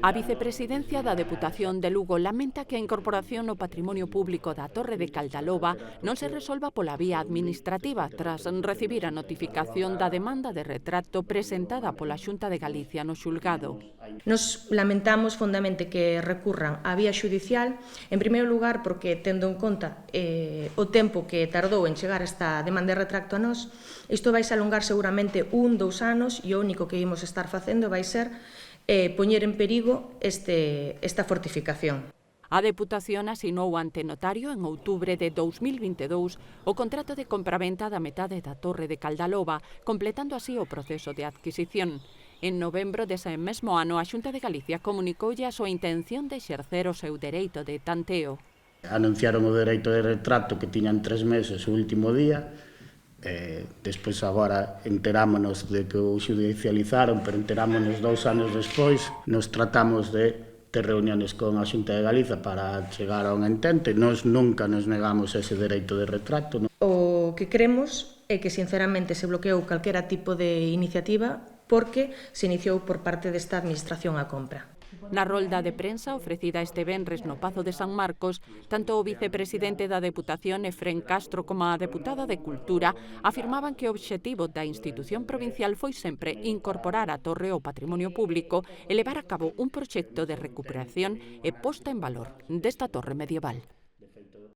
A vicepresidencia da Deputación de Lugo lamenta que a incorporación ao patrimonio público da Torre de Caldaloba non se resolva pola vía administrativa tras recibir a notificación da demanda de retracto presentada pola Xunta de Galicia no xulgado. Nos lamentamos fondamente que recurran á vía xudicial, en primeiro lugar porque, tendo en conta o tempo que tardou en chegar esta demanda de retracto a nós, isto vai se alongar seguramente 1-2 anos e o único que imos estar facendo vai ser poñer en perigo esta fortificación. A Deputación asinou ante notario en outubro de 2022 o contrato de compraventa da metade da Torre de Caldaloba, completando así o proceso de adquisición. En novembro dese mesmo ano, a Xunta de Galicia comunicoulle a súa intención de exercer o seu dereito de tanteo. Anunciaron o dereito de retracto que tiñan 3 meses o último día. Despois agora enterámonos de que o xudicializaron, pero enterámonos 2 anos despois. Nos tratamos de ter reuniones con a Xunta de Galiza para chegar a un entente. Nós nunca nos negamos ese dereito de retracto. O que queremos é que sinceramente se bloqueou calquera tipo de iniciativa porque se iniciou por parte desta administración a compra. Na rolda de prensa ofrecida este venres no Pazo de San Marcos, tanto o vicepresidente da Deputación, Efrén Castro, como a deputada de Cultura afirmaban que o obxectivo da institución provincial foi sempre incorporar a torre ao patrimonio público e levar a cabo un proxecto de recuperación e posta en valor desta torre medieval.